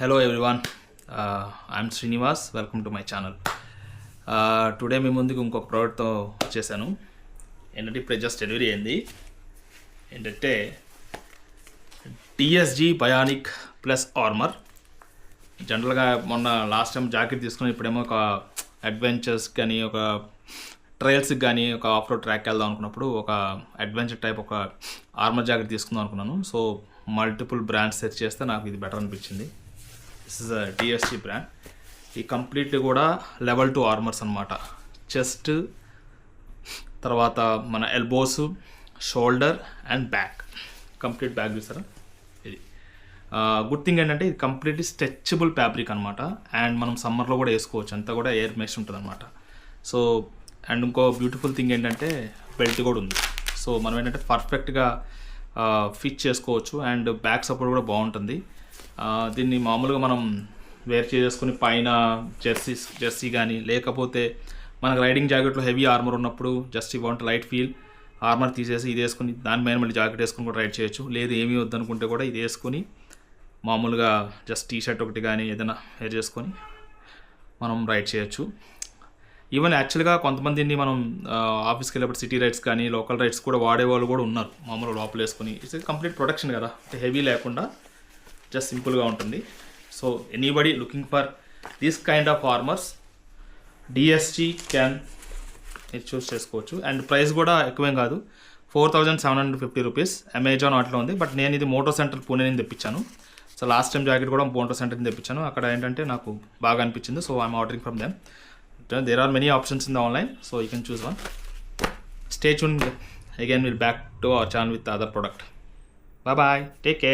Hello everyone, I'm Srinivas. Welcome to my channel. Today మీ ముందుకు ఇంకొక ప్రోడక్ట్తో వచ్చేసాను. ఏంటంటే ఇప్పుడే జస్ట్ డెలివరీ అయింది. ఏంటంటే TSG బయానిక్ ప్లస్ ఆర్మర్. జనరల్గా మొన్న లాస్ట్ టైం జాకెట్ తీసుకుని ఇప్పుడేమో ఒక అడ్వెంచర్స్ కానీ ఒక ట్రయల్స్కి కానీ ఒక ఆఫ్ రోడ్ ట్రాక్ వెళ్దాం అనుకున్నప్పుడు ఒక అడ్వెంచర్ టైప్ ఒక ఆర్మర్ జాకెట్ తీసుకుందాం అనుకున్నాను. సో మల్టిపుల్ బ్రాండ్స్ సెర్చ్ చేస్తే నాకు ఇది బెటర్ అనిపించింది. This is TSG brand. ఈ కంప్లీట్లీ కూడా లెవెల్ 2 ఆర్మర్స్ అనమాట. చెస్ట్, తర్వాత మన elbows, shoulder and back, complete back చూసారా. ఇది గుడ్ థింగ్ ఏంటంటే ఇది కంప్లీట్లీ స్ట్రెచబుల్ ఫ్యాబ్రిక్ అనమాట. అండ్ మనం సమ్మర్లో కూడా వేసుకోవచ్చు, అంతా కూడా ఎయిర్ మెష్ ఉంటుంది అనమాట. సో అండ్ ఇంకో బ్యూటిఫుల్ థింగ్ ఏంటంటే బెల్ట్ కూడా ఉంది. సో మనం ఏంటంటే పర్ఫెక్ట్గా ఫిట్ చేసుకోవచ్చు. అండ్ బ్యాక్ సపోర్ట్ కూడా బాగుంటుంది. దీన్ని మామూలుగా మనం వేర్ చేసుకుని పైన జెర్సీ కానీ లేకపోతే మనకు రైడింగ్ జాకెట్లో హెవీ ఆర్మర్ ఉన్నప్పుడు జస్ట్ ఈ వాంట్ లైట్ ఫీల్ ఆర్మర్ తీసేసి ఇది వేసుకుని దాని మీద మళ్ళీ జాకెట్ వేసుకుని కూడా రైడ్ చేయొచ్చు. లేదు ఏమీ వద్దనుకుంటే కూడా ఇది వేసుకొని మామూలుగా జస్ట్ టీషర్ట్ ఒకటి కానీ ఏదైనా వేర్ చేసుకొని మనం రైడ్ చేయొచ్చు. ఈవెన్ యాక్చువల్గా కొంతమందిని మనం ఆఫీస్కి వెళ్ళేప్పుడు సిటీ రైడ్స్ కానీ లోకల్ రైడ్స్ కూడా వాడేవాళ్ళు కూడా ఉన్నారు. మామూలుగా లోపల వేసుకొని ఇట్స్ కంప్లీట్ ప్రొటెక్షన్ కదా, హెవీ లేకుండా జస్ట్ సింపుల్గా ఉంటుంది. So anybody looking for this kind of armours DSG can ఇది చూస్ చేసుకోవచ్చు. అండ్ ప్రైస్ కూడా ఎక్కువేం కాదు, 4750 రూపీస్. అమెజాన్ వాటిలో ఉంది. బట్ నేను ఇది మోటో సెంటర్ పూణే నుంచి తెప్పించాను. సో లాస్ట్ టైం జాకెట్ కూడా మోటో సెంటర్ నుంచి తెప్పించాను. అక్కడ ఏంటంటే నాకు బాగా అనిపించింది. So I'm ordering from them. There are many options in the online, so you can choose one. Stay tune. Again will back to our channel with other product. Bye bye. Take care.